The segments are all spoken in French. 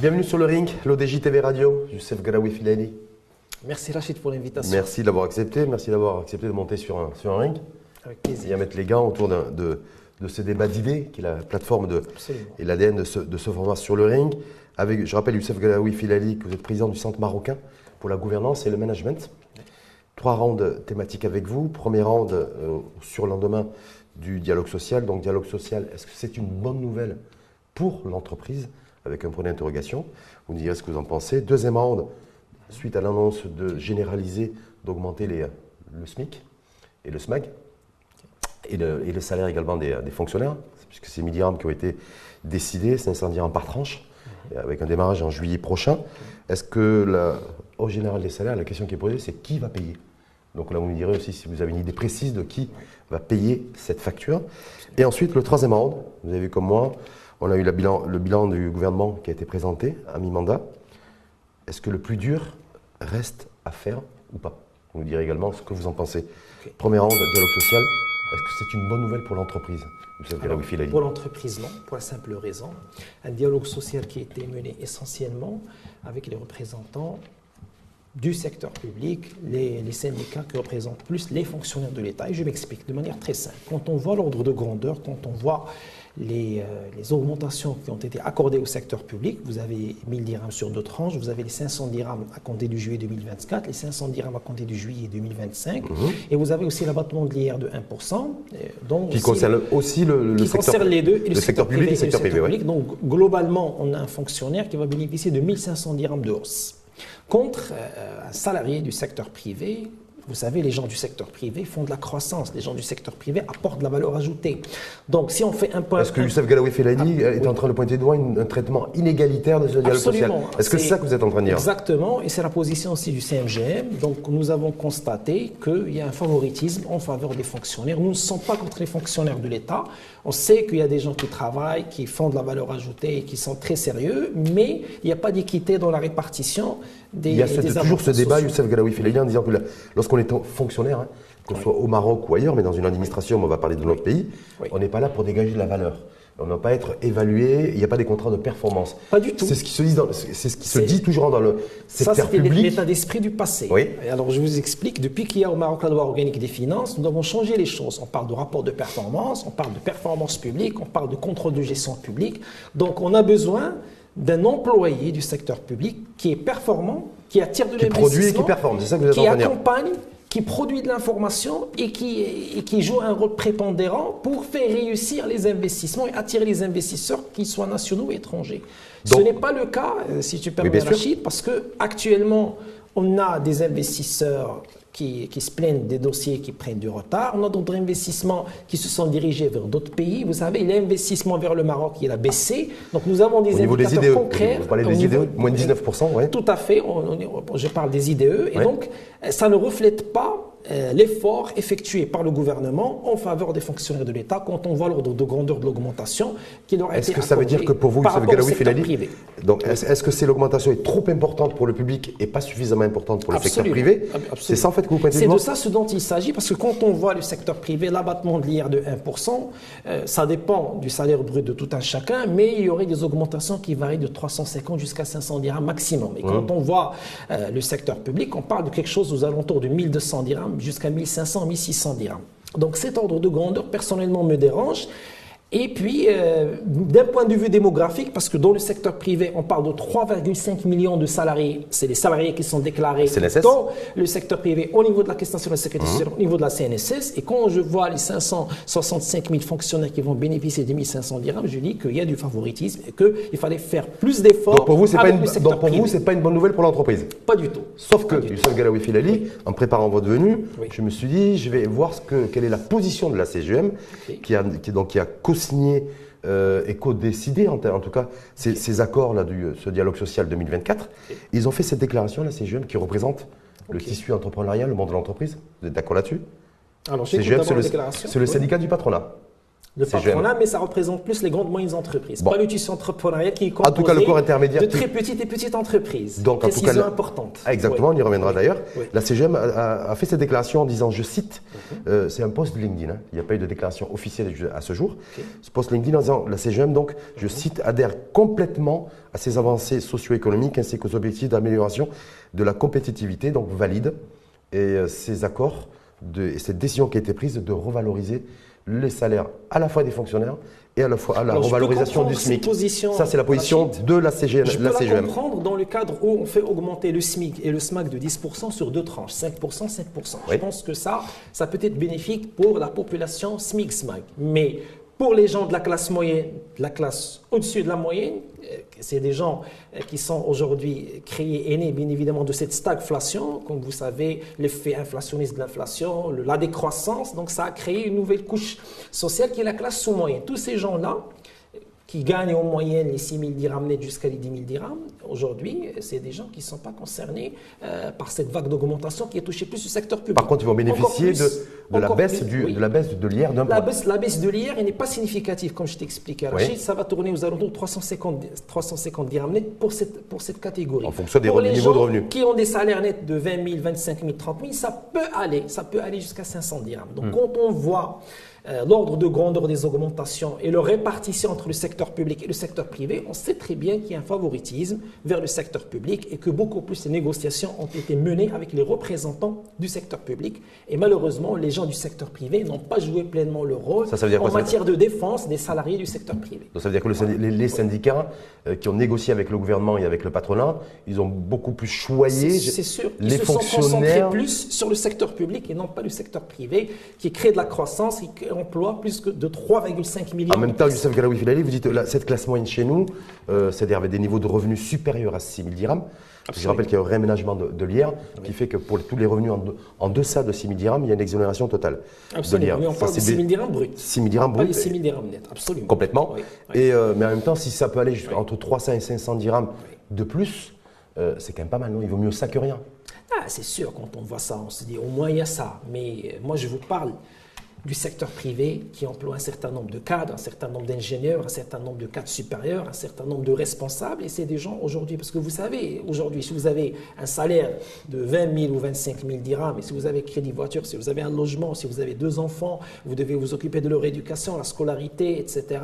Bienvenue sur le ring, l'ODJ TV Radio, Youssef Galaoui Filali. Merci Rachid pour l'invitation. Merci d'avoir accepté, de monter sur un ring. Avec plaisir. Et à mettre les gants autour de ce débat d'idées, qui est la plateforme et l'ADN de ce format sur le ring. Je rappelle Youssef Galaoui Filali, que vous êtes président du Centre marocain pour la gouvernance et le management. 3 rounds thématiques avec vous. Premier round sur le lendemain du dialogue social. Donc dialogue social, est-ce que c'est une bonne nouvelle pour l'entreprise? Avec un point d'interrogation. Vous nous direz ce que vous en pensez. Deuxième round, suite à l'annonce de généraliser, d'augmenter le SMIC et le SMAG, et le salaire également des fonctionnaires, puisque c'est 1000 dirhams qui ont été décidés, 500 dirhams par tranche, avec un démarrage en juillet prochain. Est-ce que, au général des salaires, la question qui est posée, c'est qui va payer? Donc là, vous nous direz aussi si vous avez une idée précise de qui va payer cette facture. Et ensuite, le troisième round, vous avez vu comme moi, on a eu le bilan du gouvernement qui a été présenté à mi-mandat. Est-ce que le plus dur reste à faire ou pas? Vous nous direz également ce que vous en pensez. Okay. Premier round, dialogue social. Est-ce que c'est une bonne nouvelle pour l'entreprise? Pour l'entreprise, non, pour la simple raison. Un dialogue social qui a été mené essentiellement avec les représentants du secteur public, les syndicats qui représentent plus les fonctionnaires de l'État. Et je m'explique de manière très simple. Quand on voit l'ordre de grandeur, quand on voit les augmentations qui ont été accordées au secteur public, vous avez 1000 dirhams sur 2 tranches, vous avez les 500 dirhams à compter du juillet 2024, les 500 dirhams à compter du juillet 2025, et vous avez aussi l'abattement de l'IR de 1%. Qui concerne aussi le secteur, les deux, et le secteur public et le secteur privé. Ouais. Donc globalement, on a un fonctionnaire qui va bénéficier de 1500 dirhams de hausse. Contre un salarié du secteur privé, vous savez, les gens du secteur privé font de la croissance. Les gens du secteur privé apportent de la valeur ajoutée. Donc, si on fait un point... Est-ce que Youssef Galaoui Filali est en train de pointer du doigt un traitement inégalitaire de ce dialogue social? Est-ce que c'est ça que vous êtes en train de dire? Exactement, et c'est la position aussi du CMGM. Donc, nous avons constaté qu'il y a un favoritisme en faveur des fonctionnaires. Nous ne sommes pas contre les fonctionnaires de l'État. On sait qu'il y a des gens qui travaillent, qui font de la valeur ajoutée et qui sont très sérieux, mais il n'y a pas d'équité dans la répartition des Il y a toujours ce débat, Youssef Galaoui Filali, en disant que lorsqu'on est fonctionnaire, qu'on soit au Maroc ou ailleurs, mais dans une administration, on va parler de notre pays, on n'est pas là pour dégager de la valeur. On ne va pas être évalué, il n'y a pas des contrats de performance. Pas du tout. C'est ce qui se dit toujours dans le secteur public. Ça, c'était l'état d'esprit du passé. Oui. Alors, je vous explique, depuis qu'il y a au Maroc la loi organique des finances, nous avons changé les choses. On parle de rapport de performance, on parle de performance publique, on parle de contrôle de gestion publique. Donc, on a besoin d'un employé du secteur public qui est performant, qui attire de l'investissement, qui produit et qui performe, c'est ça que vous êtes en train de dire. Qui accompagne, qui produit de l'information et qui joue un rôle prépondérant pour faire réussir les investissements et attirer les investisseurs, qu'ils soient nationaux ou étrangers. Donc, ce n'est pas le cas, si tu permets, Rachid, parce qu'actuellement, on a des investisseurs qui se plaignent des dossiers qui prennent du retard. On a d'autres investissements qui se sont dirigés vers d'autres pays. Vous savez, l'investissement vers le Maroc, il a baissé. Donc, nous avons des indicateurs concrets. Vous parlez des IDE, moins de 19%, oui. Tout à fait. Je parle des IDE. Et donc, ça ne reflète pas l'effort effectué par le gouvernement en faveur des fonctionnaires de l'État quand on voit l'ordre de grandeur de l'augmentation qui leur a été accordée. Est-ce que ça veut dire que pour vous, Youssef Galaoui Filali, donc est-ce que c'est l'augmentation est trop importante pour le public et pas suffisamment importante pour le secteur privé? C'est ça en fait que vous pointez du doigt? C'est de ça ce dont il s'agit, parce que quand on voit le secteur privé, l'abattement de l'IR de 1%, ça dépend du salaire brut de tout un chacun, mais il y aurait des augmentations qui varient de 350 jusqu'à 500 dirhams maximum. Et quand on voit le secteur public, on parle de quelque chose aux alentours de 1200 dirhams jusqu'à 1500, 1600 dirhams. Donc cet ordre de grandeur, personnellement, me dérange. Et puis, d'un point de vue démographique, parce que dans le secteur privé, on parle de 3,5 millions de salariés. C'est les salariés qui sont déclarés dans le secteur privé au niveau de la caisse nationale de sécurité sociale, au niveau de la CNSS. Et quand je vois les 565 000 fonctionnaires qui vont bénéficier des 1500 dirhams, je dis qu'il y a du favoritisme et qu'il fallait faire plus d'efforts. Donc pour vous, ce n'est pas une bonne nouvelle pour l'entreprise? Pas du tout. Sauf que, Youssef Galaoui Filali, en préparant votre venue, je me suis dit, je vais voir quelle est la position de la CGM, qui a co-signé et co-décidé, en tout cas, ces accords-là, ce dialogue social 2024. Ils ont fait cette déclaration, la CGM, qui représente le tissu entrepreneurial, le monde de l'entreprise. Vous êtes d'accord là-dessus? Alors, CGM, c'est le syndicat du patronat. Le patronat, mais ça représente plus les grandes moyennes entreprises. Bon. Pas le tissu entrepreneurial qui est composé en tout cas, le corps intermédiaire de très petites et petites entreprises. Donc, en tout cas, importante. Exactement, oui. on y reviendra d'ailleurs. Oui. La CGM a fait cette déclaration en disant, je cite, c'est un post LinkedIn, hein, il n'y a pas eu de déclaration officielle à ce jour. Okay. Ce post LinkedIn en disant, la CGM, donc, je cite, adhère complètement à ces avancées socio-économiques ainsi qu'aux objectifs d'amélioration de la compétitivité, donc valide, et ces accords, et cette décision qui a été prise de revaloriser les salaires à la fois des fonctionnaires et à la fois à la revalorisation du SMIC. Ça, c'est la position de la CGM. Je peux la comprendre dans le cadre où on fait augmenter le SMIC et le SMAC de 10% sur deux tranches, 5%, 5%. Oui. Je pense que ça peut être bénéfique pour la population SMIC-SMAC. Mais pour les gens de la classe moyenne, de la classe au-dessus de la moyenne, c'est des gens qui sont aujourd'hui créés et nés bien évidemment de cette stagflation, comme vous savez, l'effet inflationniste de l'inflation, la décroissance, donc ça a créé une nouvelle couche sociale qui est la classe sous-moyenne. Tous ces gens-là, qui gagnent en moyenne les 6 000 dirhams net jusqu'à les 10 000 dirhams, aujourd'hui, c'est des gens qui ne sont pas concernés par cette vague d'augmentation qui a touché plus le secteur public. Par contre, ils vont bénéficier de la baisse de l'IR d'un point. La baisse de l'IR n'est pas significative, comme je t'expliquais, Rachid. Ça va tourner aux alentours de 350 dirhams net pour cette catégorie. En fonction des niveaux de revenus. Qui ont des salaires nets de 20 000, 25 000, 30 000, ça peut aller jusqu'à 500 dirhams. Donc, quand on voit l'ordre de grandeur des augmentations et leur répartition entre le secteur public et le secteur privé, on sait très bien qu'il y a un favoritisme vers le secteur public et que beaucoup plus de négociations ont été menées avec les représentants du secteur public. Et malheureusement, les gens du secteur privé n'ont pas joué pleinement leur rôle en matière de défense des salariés du secteur privé. Donc ça veut dire que les syndicats qui ont négocié avec le gouvernement et avec le patronat, ils ont beaucoup plus choyé les fonctionnaires. Ils se sont concentrés plus sur le secteur public et non pas le secteur privé qui crée de la croissance et qui emploie plus que de 3,5 millions. En même temps, Youssef Galaoui Filali, vous dites cette classe moyenne chez nous, c'est-à-dire avec des niveaux de revenus supérieurs à 6 000 dirhams. Je rappelle qu'il y a un réaménagement de l'IR qui fait que pour tous les revenus en deçà de 6 000 dirhams, il y a une exonération totale de l'IR. Mais on parle de 6 000 dirhams bruts. 6 000 dirhams bruts. Pas les 6 000 dirhams nets, absolument. Complètement. Oui. Mais en même temps, si ça peut aller entre 300 et 500 dirhams de plus, c'est quand même pas mal, non? Il vaut mieux ça que rien. Ah, c'est sûr, quand on voit ça, on se dit au moins il y a ça. Mais moi, je vous parle du secteur privé qui emploie un certain nombre de cadres, un certain nombre d'ingénieurs, un certain nombre de cadres supérieurs, un certain nombre de responsables. Et c'est des gens aujourd'hui, parce que vous savez, aujourd'hui, si vous avez un salaire de 20 000 ou 25 000 dirhams, et si vous avez crédit voiture, si vous avez un logement, si vous avez 2 enfants, vous devez vous occuper de leur éducation, la scolarité, etc.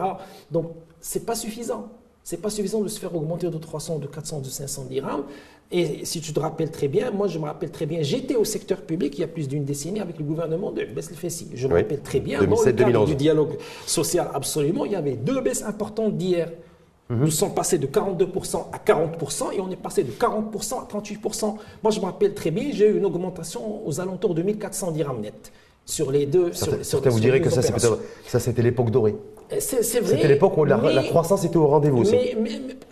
Donc, ce n'est pas suffisant. Ce n'est pas suffisant de se faire augmenter de 300, de 400, de 500 dirhams. Et si tu te rappelles très bien, moi je me rappelle très bien, j'étais au secteur public il y a plus d'une décennie avec le gouvernement de Bess El-Fessi. Je me rappelle très bien, 2007, dans le cadre du dialogue social absolument, il y avait 2 baisses importantes d'IR. Nous sommes passés de 42% à 40% et on est passé de 40% à 38%. Moi je me rappelle très bien, j'ai eu une augmentation aux alentours de 1400 dirhams net. Sur les deux. Certains vous diraient que ça c'était l'époque dorée. C'est vrai. C'était l'époque où la croissance était au rendez-vous aussi.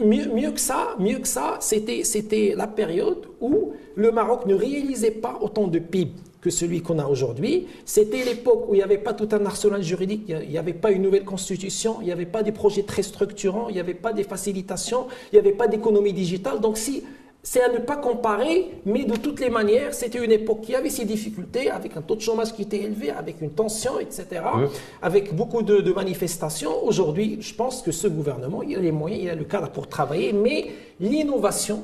Mais mieux que ça, c'était la période où le Maroc ne réalisait pas autant de PIB que celui qu'on a aujourd'hui. C'était l'époque où il n'y avait pas tout un arsenal juridique, il n'y avait pas une nouvelle constitution, il n'y avait pas des projets très structurants, il n'y avait pas des facilitations, il n'y avait pas d'économie digitale. Donc c'est à ne pas comparer, mais de toutes les manières, c'était une époque qui avait ses difficultés, avec un taux de chômage qui était élevé, avec une tension, etc., avec beaucoup de manifestations. Aujourd'hui, je pense que ce gouvernement, il a les moyens, il a le cadre pour travailler, mais l'innovation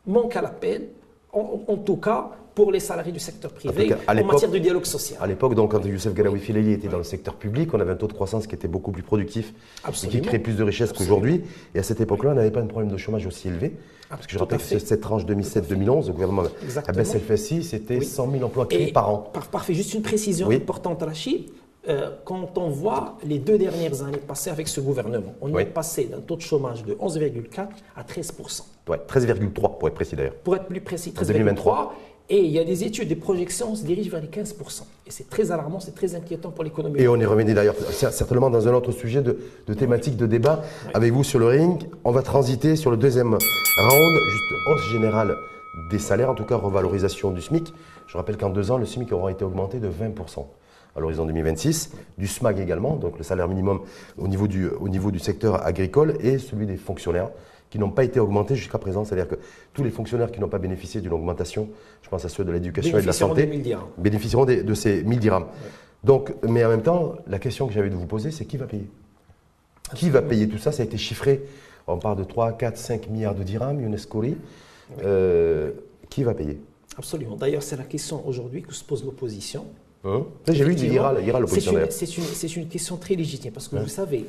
manque à l'appel, en tout cas pour les salariés du secteur privé, en matière de dialogue social. À l'époque, donc, quand Youssef Galaoui Filali était dans le secteur public, on avait un taux de croissance qui était beaucoup plus productif et qui créait plus de richesses qu'aujourd'hui. Et à cette époque-là, on n'avait pas un problème de chômage aussi élevé. Parce que je rappelle que cette tranche 2007-2011, le gouvernement à Bess El-Fessi, c'était 100 000 emplois créés par an. Parfait, juste une précision importante, Rachid. Quand on voit les 2 dernières années passées avec ce gouvernement, on est passé d'un taux de chômage de 11,4 à 13%. Ouais, 13,3 pour être précis d'ailleurs. Pour être plus précis, 13,3. Et il y a des études, des projections, on se dirige vers les 15%. Et c'est très alarmant, c'est très inquiétant pour l'économie. Et on est revenu d'ailleurs certainement dans un autre sujet de thématique de débat avec vous sur le ring. On va transiter sur le deuxième round, juste hausse générale des salaires, en tout cas revalorisation du SMIC. Je rappelle qu'en 2 ans, le SMIC aura été augmenté de 20% à l'horizon 2026, du SMAG également, donc le salaire minimum au niveau du secteur agricole et celui des fonctionnaires qui n'ont pas été augmentés jusqu'à présent. C'est-à-dire que tous les fonctionnaires qui n'ont pas bénéficié d'une augmentation, je pense à ceux de l'éducation et de la santé, bénéficieront de ces 1000 dirhams. Donc, mais en même temps, la question que j'avais de vous poser, c'est qui va payer? Qui va payer tout ça? Ça a été chiffré, on parle de 3, 4, 5 milliards de dirhams, Younes Khoury. Qui va payer? Absolument. D'ailleurs, c'est la question aujourd'hui que se pose l'opposition. J'ai vu qu'il ira l'opposition. C'est une question très légitime parce que vous savez,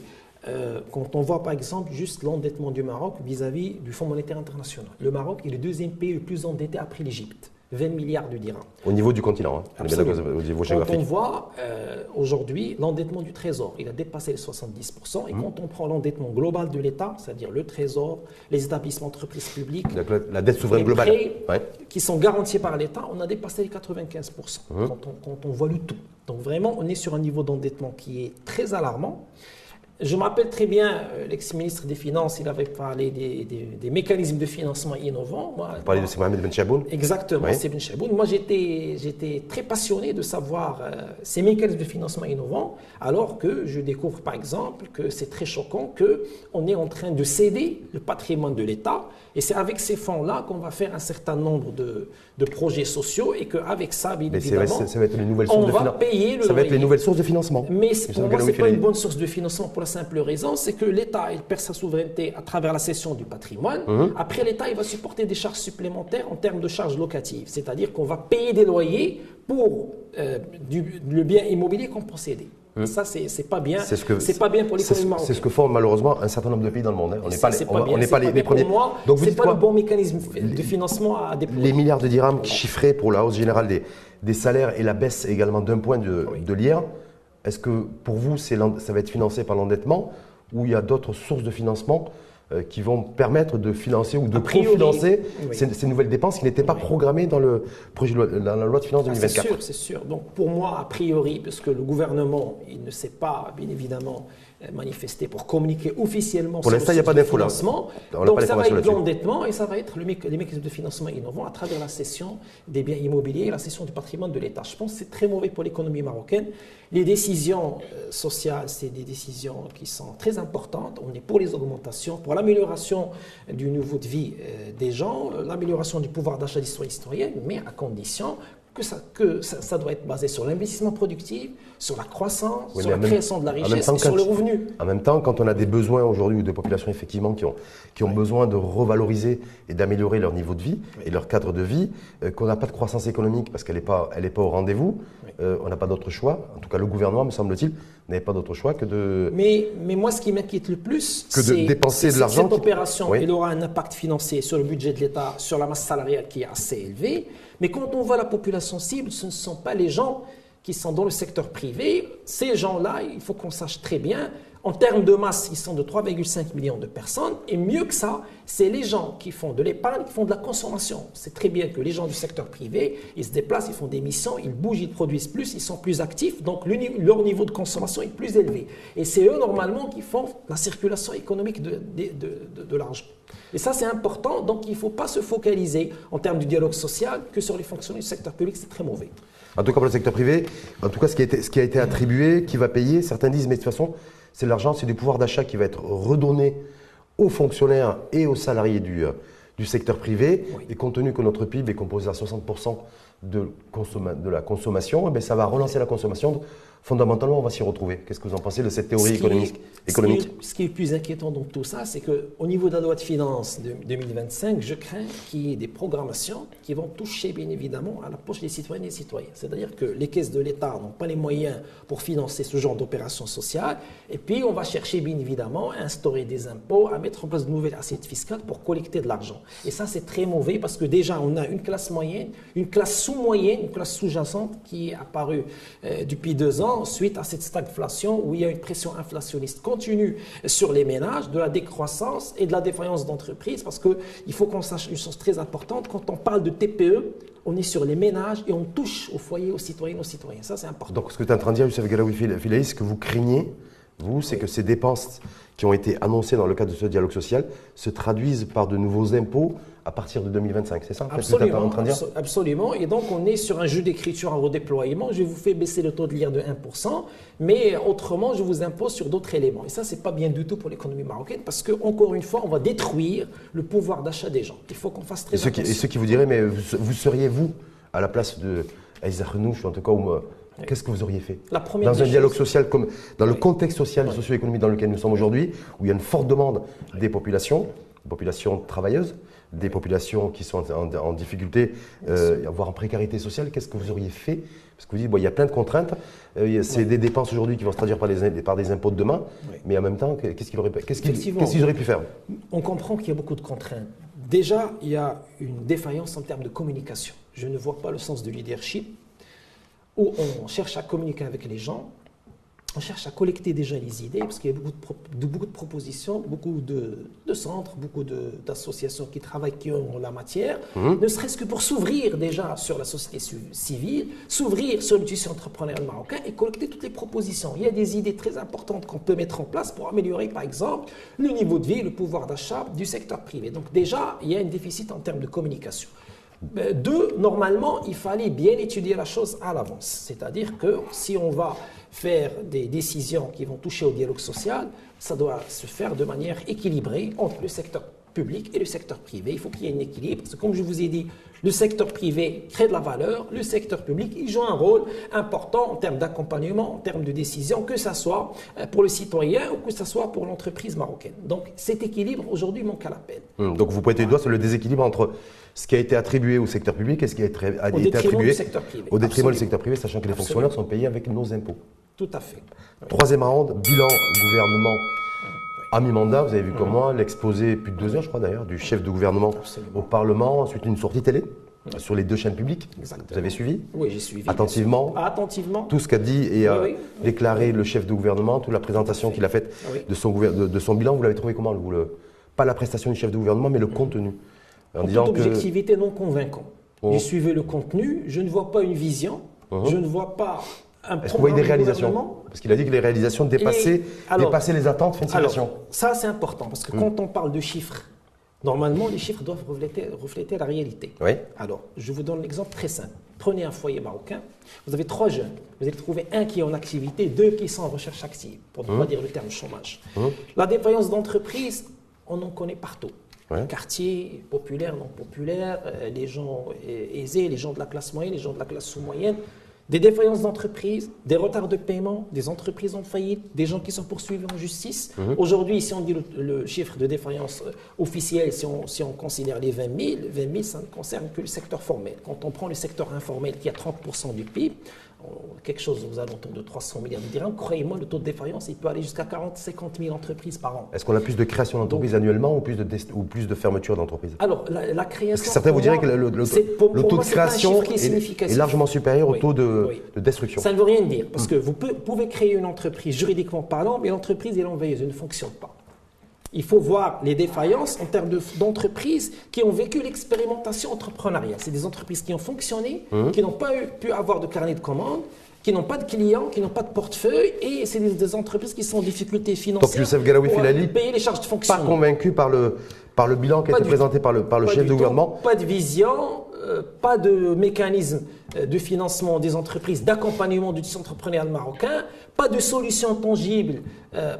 quand on voit par exemple juste l'endettement du Maroc vis-à-vis du Fonds monétaire international, le Maroc est le deuxième pays le plus endetté après l'Égypte. 20 milliards de dirhams. Au niveau du continent, au niveau géographique. Quand on voit aujourd'hui l'endettement du Trésor, il a dépassé les 70%. Et quand on prend l'endettement global de l'État, c'est-à-dire le Trésor, les établissements entreprises publiques, la dette souveraine globale, qui sont garantis par l'État, on a dépassé les 95% quand on voit le tout. Donc vraiment, on est sur un niveau d'endettement qui est très alarmant. Je me rappelle très bien, l'ex-ministre des Finances, il avait parlé des mécanismes de financement innovants. Vous parlez de Mohamed Ben Chaboun? Exactement, c'est Ben Chaboun. Moi, j'étais très passionné de savoir ces mécanismes de financement innovants, alors que je découvre par exemple que c'est très choquant qu'on est en train de céder le patrimoine de l'État. Et c'est avec ces fonds-là qu'on va faire un certain nombre de projets sociaux et qu'avec ça, bien évidemment, ça va être les nouvelles sources ça va être les nouvelles sources de financement. Mais pour moi, ce n'est pas une bonne source de financement pour la simple raison, c'est que l'État, il perd sa souveraineté à travers la cession du patrimoine. Après, l'État, il va supporter des charges supplémentaires en termes de charges locatives. C'est-à-dire qu'on va payer des loyers pour le bien immobilier qu'on possédait. Ça, c'est pas bien. C'est pas bien pour l'économie marocaine. C'est ce que font malheureusement un certain nombre de pays dans le monde. On n'est pas les premiers. Pour moi, c'est pas le bon mécanisme de financement à déployer. Les milliards de dirhams chiffrés pour la hausse générale des salaires et la baisse également d'un point de l'IR, est-ce que pour vous, ça va être financé par l'endettement ou il y a d'autres sources de financement qui vont permettre de financer ou de préfinancer ces nouvelles dépenses qui n'étaient pas programmées dans la loi de finances 2024? C'est sûr. Donc pour moi, a priori, parce que le gouvernement, il ne s'est pas, bien évidemment, manifesté pour communiquer officiellement pour l'instant, il n'y a pas d'infos là. Donc ça va être l'endettement et ça va être les mécanismes de financement innovants à travers la cession des biens immobiliers et la cession du patrimoine de l'État. Je pense que c'est très mauvais pour l'économie marocaine. Les décisions sociales, c'est des décisions qui sont très importantes. On est pour les augmentations, pour l'amélioration du niveau de vie des gens, l'amélioration du pouvoir d'achat des citoyens et citoyennes, mais à condition que ça doit être basé sur l'investissement productif, sur la croissance, sur la création de la richesse et sur le revenu. En même temps, quand on a des besoins aujourd'hui ou des populations effectivement qui ont besoin de revaloriser et d'améliorer leur niveau de vie et leur cadre de vie, qu'on n'a pas de croissance économique parce qu'elle n'est pas au rendez-vous, on n'a pas d'autre choix. En tout cas, le gouvernement, me semble-t-il, n'avait pas d'autre choix que de... Mais moi, ce qui m'inquiète le plus, c'est de dépenser de l'argent. Cette opération, elle aura un impact financier sur le budget de l'État, sur la masse salariale qui est assez élevée. Mais quand on voit la population cible, ce ne sont pas les gens qui sont dans le secteur privé. Ces gens-là, il faut qu'on sache très bien, en termes de masse, ils sont de 3,5 millions de personnes. Et mieux que ça, c'est les gens qui font de l'épargne, qui font de la consommation. C'est très bien que les gens du secteur privé, ils se déplacent, ils font des missions, ils bougent, ils produisent plus, ils sont plus actifs. Donc leur niveau de consommation est plus élevé. Et c'est eux, normalement, qui font la circulation économique de l'argent. Et ça, c'est important. Donc, il ne faut pas se focaliser en termes de dialogue social que sur les fonctionnaires du secteur public. C'est très mauvais. En tout cas, pour le secteur privé, en tout cas, ce qui a été attribué, qui va payer, certains disent, mais de toute façon, c'est l'argent, c'est du pouvoir d'achat qui va être redonné aux fonctionnaires et aux salariés du secteur privé. Oui. Et compte tenu que notre PIB est composé à 60% de la consommation, eh bien, ça va relancer la consommation. Fondamentalement, on va s'y retrouver. Qu'est-ce que vous en pensez de cette théorie économique? Ce qui est le plus inquiétant dans tout ça, c'est qu'au niveau de la loi de finances de 2025, je crains qu'il y ait des programmations qui vont toucher bien évidemment à la poche des citoyennes et des citoyens. C'est-à-dire que les caisses de l'État n'ont pas les moyens pour financer ce genre d'opérations sociales. Et puis, on va chercher bien évidemment à instaurer des impôts, à mettre en place de nouvelles assiettes fiscales pour collecter de l'argent. Et ça, c'est très mauvais parce que déjà, on a une classe moyenne, une classe sous-moyenne, une classe sous-jacente qui est apparue depuis 2 ans suite à cette stagflation où il y a une pression inflationniste continue sur les ménages, de la décroissance et de la défaillance d'entreprise, parce qu'il faut qu'on sache une chose très importante, quand on parle de TPE, on est sur les ménages et on touche aux foyers, aux citoyennes, aux citoyens. Ça, c'est important. Donc, ce que tu es en train de dire, Youssef Galaoui Filahi, ce que vous craignez, vous, c'est que ces dépenses qui ont été annoncées dans le cadre de ce dialogue social se traduisent par de nouveaux impôts à partir de 2025, c'est ça? Absolument, absolument. Et donc, on est sur un jeu d'écriture en redéploiement. Je vous fais baisser le taux de l'IR de 1%, mais autrement, je vous impose sur d'autres éléments. Et ça, c'est pas bien du tout pour l'économie marocaine parce que, encore une fois, on va détruire le pouvoir d'achat des gens. Il faut qu'on fasse très attention. Et ceux qui vous diraient, mais vous seriez, vous, à la place de Aïssa Renouch, en tout cas, ou qu'est-ce que vous auriez fait dans un dialogue social, comme dans le contexte social et socio-économique dans lequel nous sommes aujourd'hui, où il y a une forte demande des populations travailleuses, des populations qui sont en difficulté, voire en précarité sociale, qu'est-ce que vous auriez fait? Parce que vous dites, il y a plein de contraintes, c'est des dépenses aujourd'hui qui vont se traduire par des impôts de demain, mais en même temps, qu'est-ce qu'ils auraient pu faire? On comprend qu'il y a beaucoup de contraintes. Déjà, il y a une défaillance en termes de communication. Je ne vois pas le sens du leadership, où on cherche à communiquer avec les gens, on cherche à collecter déjà les idées, parce qu'il y a beaucoup de propositions, beaucoup de centres, beaucoup d'associations qui travaillent, qui ont la matière, ne serait-ce que pour s'ouvrir déjà sur la société civile, s'ouvrir sur le tissu entrepreneurial marocain et collecter toutes les propositions. Il y a des idées très importantes qu'on peut mettre en place pour améliorer, par exemple, le niveau de vie, le pouvoir d'achat du secteur privé. Donc déjà, il y a un déficit en termes de communication. Deux, normalement, il fallait bien étudier la chose à l'avance. C'est-à-dire que si on va faire des décisions qui vont toucher au dialogue social, ça doit se faire de manière équilibrée entre le secteur public et le secteur privé. Il faut qu'il y ait un équilibre, parce que comme je vous ai dit, le secteur privé crée de la valeur, le secteur public, il joue un rôle important en termes d'accompagnement, en termes de décision, que ce soit pour le citoyen ou que ce soit pour l'entreprise marocaine. Donc cet équilibre, aujourd'hui, manque à l'appel. Donc vous pointez du doigt sur le déséquilibre entre ce qui a été attribué au secteur public et ce qui a été attribué au détriment du secteur privé, sachant que les fonctionnaires sont payés avec nos impôts. Tout à fait. Troisième round, bilan gouvernement à mi-mandat. Vous avez vu comme moi l'exposé, plus de 2 heures je crois d'ailleurs, du chef de gouvernement au Parlement, ensuite une sortie télé sur les 2 chaînes publiques. Exactement. Vous avez suivi? Oui, j'ai suivi. Attentivement. Tout ce qu'a dit et déclaré le chef de gouvernement, toute la présentation qu'il a faite de son bilan, vous l'avez trouvé comment? Pas la prestation du chef de gouvernement, mais le contenu. En toute objectivité non convaincant. J'ai suivi le contenu, je ne vois pas une vision, je ne vois pas un programme. Est-ce que vous voyez des réalisations? Parce qu'il a dit que les réalisations dépassaient les attentes. Fin de citation. Ça, c'est important, parce que quand on parle de chiffres, normalement, les chiffres doivent refléter la réalité. Oui. Alors, je vous donne l'exemple très simple. Prenez un foyer marocain, vous avez 3 jeunes, vous allez trouver un qui est en activité, 2 qui sont en recherche active, pour ne pas dire le terme chômage. La défaillance d'entreprise, on en connaît partout. Les quartiers populaires, non populaires, les gens aisés, les gens de la classe moyenne, les gens de la classe sous-moyenne, des défaillances d'entreprises, des retards de paiement, des entreprises en faillite, des gens qui sont poursuivis en justice. Aujourd'hui, si on dit le chiffre de défaillance officiel, si on considère les 20 000, ça ne concerne que le secteur formel. Quand on prend le secteur informel qui a 30% du PIB, quelque chose aux alentours de 300 milliards de dirhams, croyez-moi, le taux de défaillance, il peut aller jusqu'à 40-50 000 entreprises par an. Est-ce qu'on a plus de création d'entreprises annuellement ou plus de fermeture d'entreprises? Alors, la création... Parce que certains vous diraient que le taux de création est largement supérieur au taux de destruction. Ça ne veut rien dire, parce que vous pouvez créer une entreprise juridiquement parlant, mais l'entreprise est envayeuse, elle ne fonctionne pas. Il faut voir les défaillances en termes d'entreprises qui ont vécu l'expérimentation entrepreneuriale. C'est des entreprises qui ont fonctionné, qui n'ont pas pu avoir de carnet de commandes, qui n'ont pas de clients, qui n'ont pas de portefeuille, et c'est des entreprises qui sont en difficulté financière. Donc Youssef Galaoui Filali, payer les charges de fonctionnement. Pas convaincu par le bilan qui a été présenté par le chef de gouvernement. Pas de vision, pas de mécanisme de financement des entreprises, d'accompagnement du tissu entrepreneurial marocain, pas de solution tangible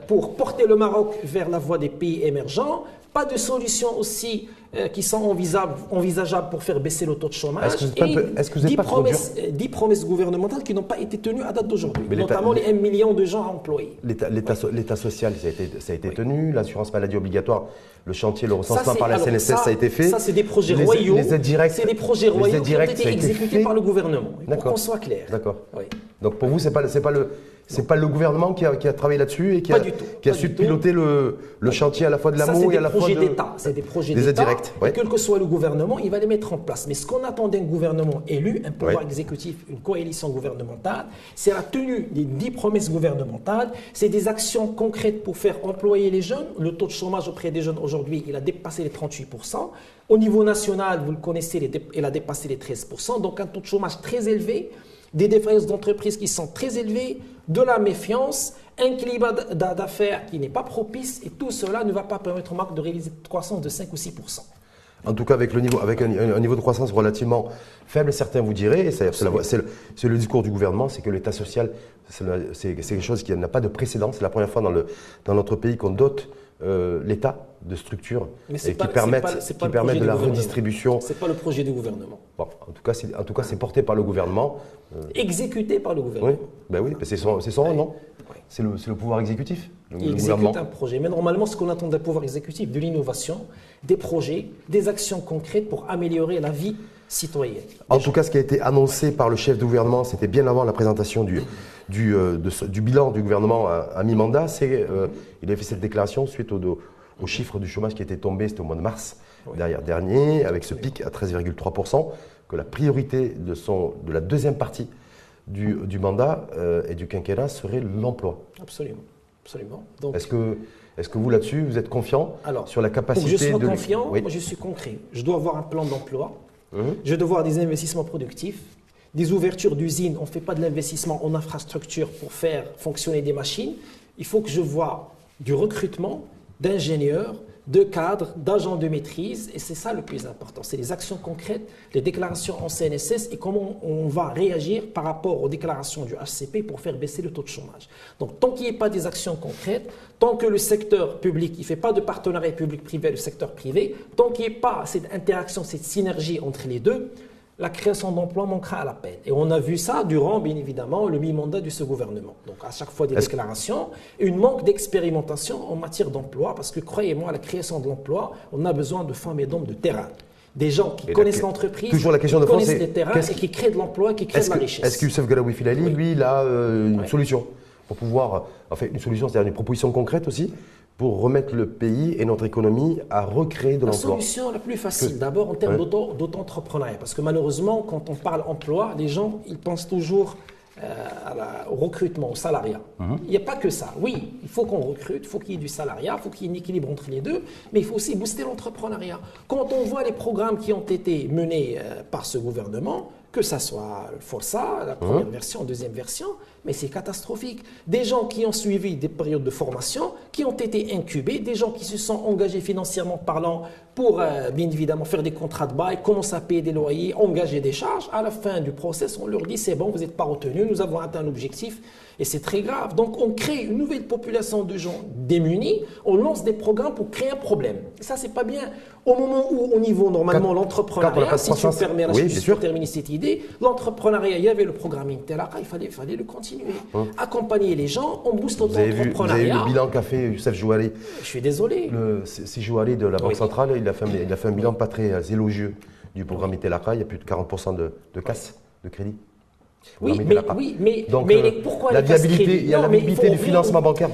pour porter le Maroc vers la voie des pays émergents, pas de solutions aussi qui sont envisageables pour faire baisser le taux de chômage. Est-ce que vous n'êtes pas 10 promesses gouvernementales qui n'ont pas été tenues à date d'aujourd'hui, notamment les 1 million de gens à employer. L'État social, ça a été tenu, l'assurance maladie obligatoire, le chantier, le recensement par la CNSS, ça a été fait. Ça, c'est des projets royaux. Les aides directes, c'est des projets royaux qui ont été exécutés par le gouvernement. Pour qu'on soit clair. D'accord. Oui. Donc pour vous, c'est pas le gouvernement qui a travaillé là-dessus et qui a su piloter le chantier à la fois de l'amont et à la fois c'est des projets des aides d'État. directes. Ouais. Quel que soit le gouvernement, il va les mettre en place. Mais ce qu'on attend d'un gouvernement élu, un pouvoir exécutif, une coalition gouvernementale, c'est la tenue des 10 promesses gouvernementales, c'est des actions concrètes pour faire employer les jeunes. Le taux de chômage auprès des jeunes aujourd'hui, il a dépassé les 38%. Au niveau national, vous le connaissez, il a dépassé les 13%. Donc un taux de chômage très élevé, des défaillances d'entreprises qui sont très élevées, de la méfiance, un climat d'affaires qui n'est pas propice, et tout cela ne va pas permettre au Maroc de réaliser une croissance de 5 ou 6%. En tout cas, avec un niveau de croissance relativement faible, certains vous diraient, c'est le discours du gouvernement, c'est que l'État social, c'est quelque chose qui n'a pas de précédent. C'est la première fois dans notre pays qu'on dote l'État de structures qui pas, permettent de la redistribution. Ce n'est pas le projet du gouvernement. Bon, en tout cas, c'est porté par le gouvernement. Exécuté par le gouvernement. Oui, ben oui, c'est son rôle, non? Oui. C'est le pouvoir exécutif. Il exécute un projet. Mais normalement, ce qu'on attend d'un pouvoir exécutif, de l'innovation, des projets, des actions concrètes pour améliorer la vie citoyenne. En tout cas, ce qui a été annoncé par le chef de gouvernement, c'était bien avant la présentation du bilan du gouvernement à mi-mandat. Il a fait cette déclaration suite au chiffre du chômage qui était tombé, c'était au mois de mars dernier, avec ce pic à 13,3%, que la priorité de la deuxième partie du mandat et du quinquennat serait l'emploi. Absolument. Absolument. Donc, est-ce que vous, là-dessus, vous êtes confiant sur la capacité de... Pour que je sois confiant, moi, je suis concret. Je dois avoir un plan d'emploi, je dois avoir des investissements productifs, des ouvertures d'usines. On ne fait pas de l'investissement en infrastructure pour faire fonctionner des machines. Il faut que je vois du recrutement d'ingénieurs, de cadres, d'agents de maîtrise, et c'est ça le plus important. C'est les actions concrètes, les déclarations en CNSS et comment on va réagir par rapport aux déclarations du HCP pour faire baisser le taux de chômage. Donc, tant qu'il n'y a pas des actions concrètes, tant que le secteur public ne fait pas de partenariat public-privé avec le secteur privé, tant qu'il n'y a pas cette interaction, cette synergie entre les deux, la création d'emplois manquera à la peine. Et on a vu ça durant, bien évidemment, le mi-mandat de ce gouvernement. Donc, à chaque fois des déclarations, et une manque d'expérimentation en matière d'emploi, parce que, croyez-moi, la création de l'emploi, on a besoin de femmes et d'hommes de terrain. Des gens qui connaissent l'entreprise, qui connaissent les terrains et qui créent de l'emploi, qui créent de la richesse. Est-ce que Youssef Galaoui Filali, lui, il a une solution pour pouvoir, une solution, c'est-à-dire une proposition concrète aussi, pour remettre le pays et notre économie à recréer de l'emploi? La solution la plus facile, d'abord en termes d'auto-entrepreneuriat, parce que malheureusement, quand on parle emploi, les gens ils pensent toujours au recrutement, au salariat. Il n'y a pas que ça. Oui, il faut qu'on recrute, il faut qu'il y ait du salariat, il faut qu'il y ait un équilibre entre les deux, mais il faut aussi booster l'entrepreneuriat. Quand on voit les programmes qui ont été menés par ce gouvernement, que ça soit Força, la première version, deuxième version, mais c'est catastrophique. Des gens qui ont suivi des périodes de formation, qui ont été incubés, des gens qui se sont engagés financièrement parlant pour, bien évidemment, faire des contrats de bail, commencer à payer des loyers, engager des charges. À la fin du process, on leur dit c'est bon, vous n'êtes pas retenu, nous avons atteint l'objectif. Et c'est très grave. Donc, on crée une nouvelle population de gens démunis, on lance des programmes pour créer un problème. Et ça, c'est pas bien. Au moment où, au niveau, normalement, l'entrepreneuriat, si tu me permets, je peux terminer cette idée, l'entrepreneuriat, il y avait le programme Intelaka, il fallait le continuer. Accompagner les gens, on booste l'entrepreneuriat. Vous avez vu le bilan qu'a fait Youssef Jouali? Je suis désolé. C'est Jouali de la Banque centrale, il a fait un bilan pas très élogieux du programme Intelaka, il y a plus de 40% de casse de crédit. Oui, mais pourquoi la viabilité, il y a la viabilité du financement bancaire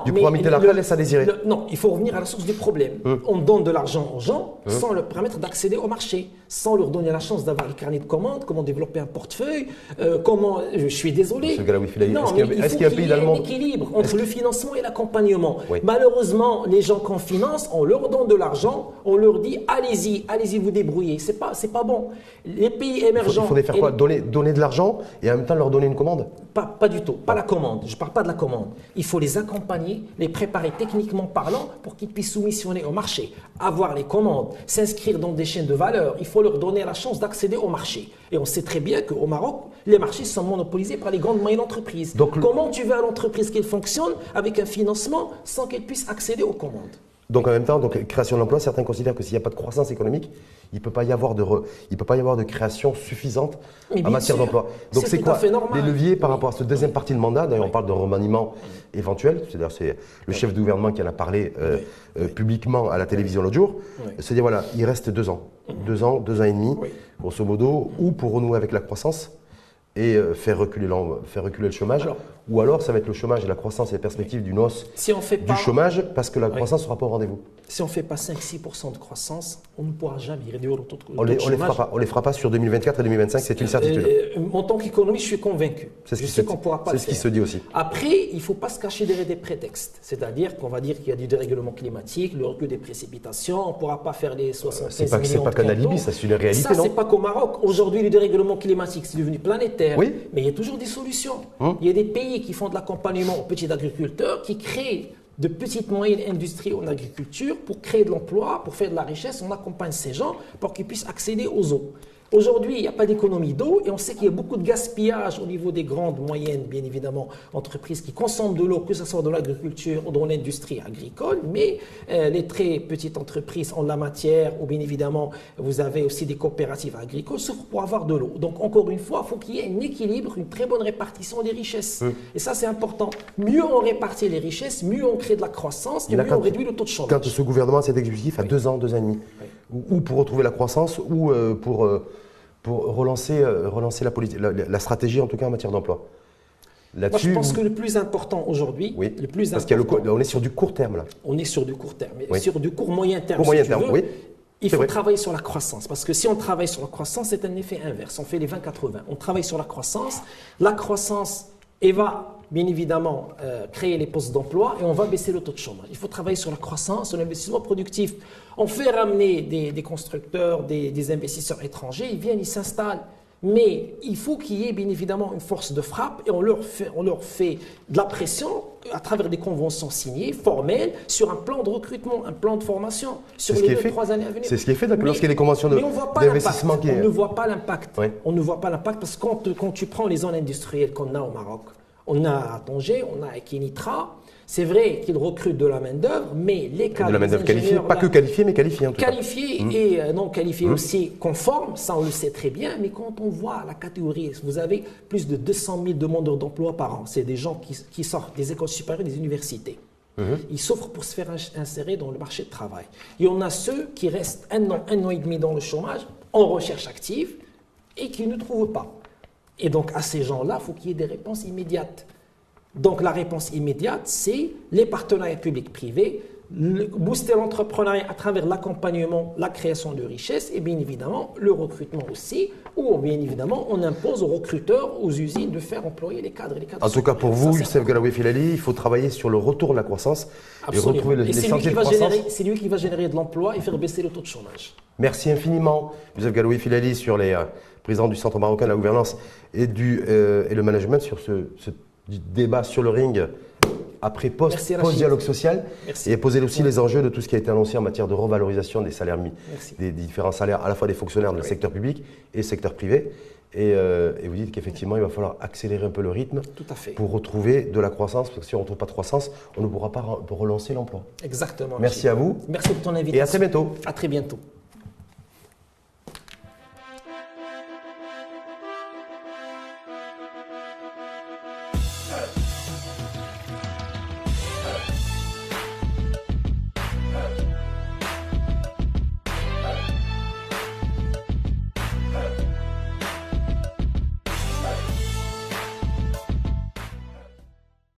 du programme Intelaka laisse à désirer. Non, il faut revenir à la source du problème. On donne de l'argent aux gens sans leur permettre d'accéder au marché, sans leur donner la chance d'avoir le carnet de commandes, comment développer un portefeuille, je suis désolé. Est-ce qu'il y a un équilibre entre le financement et l'accompagnement. Malheureusement, les gens qu'on finance, on leur donne de l'argent, on leur dit allez-y vous débrouillez. C'est pas bon. Les pays émergents. Il faudrait faire quoi? Donner de l'argent et en même temps leur donner une commande? Pas du tout, pas la commande. Je ne parle pas de la commande. Il faut les accompagner, les préparer techniquement parlant pour qu'ils puissent soumissionner au marché, avoir les commandes, s'inscrire dans des chaînes de valeur. Il faut leur donner la chance d'accéder au marché. Et on sait très bien qu'au Maroc, les marchés sont monopolisés par les grandes moyennes entreprises. Donc, comment tu veux à l'entreprise qu'elle fonctionne avec un financement sans qu'elle puisse accéder aux commandes? Donc en même temps, création d'emplois, certains considèrent que s'il n'y a pas de croissance économique, il ne peut pas y avoir de création suffisante en matière d'emploi. Donc c'est quoi les leviers par rapport à cette deuxième partie de mandat? D'ailleurs, on parle de remaniement éventuel. C'est le chef de gouvernement qui en a parlé publiquement à la télévision l'autre jour. C'est-à-dire, voilà, il reste 2 ans. 2 ans et demi, grosso modo, ou pour renouer avec la croissance et faire reculer le chômage, ou alors ça va être le chômage et la croissance et les perspectives d'une hausse du chômage parce que la croissance ne sera pas au rendez-vous. Si on ne fait pas 5-6% de croissance, on ne pourra jamais réduire le taux de chômage. On ne les fera pas sur 2024 et 2025, c'est une certitude. En tant qu'économiste, je suis convaincu. C'est ce qui se dit aussi. Après, il ne faut pas se cacher derrière des prétextes. C'est-à-dire qu'on va dire qu'il y a du dérèglement climatique, le recul des précipitations, on ne pourra pas faire les 75 millions de C'est pas qu'un alibi, ça c'est une réalité, ça, c'est pas qu'au Maroc. Aujourd'hui, le dérèglement climatique, c'est devenu planétaire. Oui. Mais il y a toujours des solutions. Il y a des pays qui font de l'accompagnement aux petits agriculteurs, qui créent de petites moyennes industries en agriculture pour créer de l'emploi, pour faire de la richesse. On accompagne ces gens pour qu'ils puissent accéder aux eaux. Aujourd'hui, il n'y a pas d'économie d'eau et on sait qu'il y a beaucoup de gaspillage au niveau des grandes, moyennes, bien évidemment, entreprises qui consomment de l'eau, que ce soit dans l'agriculture ou dans l'industrie agricole, mais les très petites entreprises en la matière, ou bien évidemment, vous avez aussi des coopératives agricoles, souffrent pour avoir de l'eau. Donc, encore une fois, il faut qu'il y ait un équilibre, une très bonne répartition des richesses. Et ça, c'est important. Mieux on répartit les richesses, mieux on crée de la croissance et mieux on réduit le taux de chômage. Quand ce gouvernement, cet exécutif, a 2 ans, 2 ans et demi, ou pour retrouver la croissance, ou pour relancer la stratégie, en tout cas en matière d'emploi. Moi, je pense que le plus important aujourd'hui, parce qu'on est sur du court terme là. On est sur du court terme, mais sur du moyen terme. Il faut travailler sur la croissance, parce que si on travaille sur la croissance, c'est un effet inverse. On fait les 20-80. On travaille sur la croissance elle va bien évidemment créer les postes d'emploi et on va baisser le taux de chômage. Il faut travailler sur la croissance, sur l'investissement productif. On fait ramener des constructeurs, des investisseurs étrangers, ils viennent, ils s'installent. Mais il faut qu'il y ait bien évidemment une force de frappe et on leur fait de la pression à travers des conventions signées, formelles, sur un plan de recrutement, un plan de formation sur les 2-3 années à venir. C'est ce qui est fait lorsqu'il y a des conventions d'investissement. On ne voit pas l'impact. On ne voit pas l'impact parce que quand tu prends les zones industrielles qu'on a au Maroc, on a à Tanger, on a à Kenitra. C'est vrai qu'ils recrutent de la main-d'œuvre, mais les cadres. De la main-d'œuvre qualifiée, pas que qualifiée, mais qualifiée en tout cas. Qualifiée et non qualifiée aussi conforme, ça on le sait très bien, mais quand on voit la catégorie, vous avez plus de 200 000 demandeurs d'emploi par an. C'est des gens qui sortent des écoles supérieures, des universités. Ils souffrent pour se faire insérer dans le marché de travail. Et on a ceux qui restent un an et demi dans le chômage, en recherche active, et qui ne trouvent pas. Et donc à ces gens-là, il faut qu'il y ait des réponses immédiates. Donc la réponse immédiate, c'est les partenariats publics-privés, booster l'entrepreneuriat à travers l'accompagnement, la création de richesses et bien évidemment le recrutement aussi, ou bien évidemment on impose aux recruteurs, aux usines de faire employer les cadres. En tout cas pour vous, Youssef Galaoui Filali, il faut travailler sur le retour de la croissance. Absolument. Et retrouver les sentiers de croissance. C'est lui qui va générer de l'emploi et faire baisser le taux de chômage. Merci infiniment, Youssef Galaoui Filali, sur les présidents du Centre marocain de la gouvernance et le management, sur ce débat sur le ring après post-dialogue social. Merci. Et poser aussi les enjeux de tout ce qui a été annoncé en matière de revalorisation des salaires des différents salaires à la fois des fonctionnaires du secteur public et secteur privé. Et vous dites qu'effectivement, il va falloir accélérer un peu le rythme pour retrouver de la croissance, parce que si on ne retrouve pas de croissance, on ne pourra pas relancer l'emploi. Exactement. Merci à vous. Merci pour ton invitation. Et à très bientôt. À très bientôt.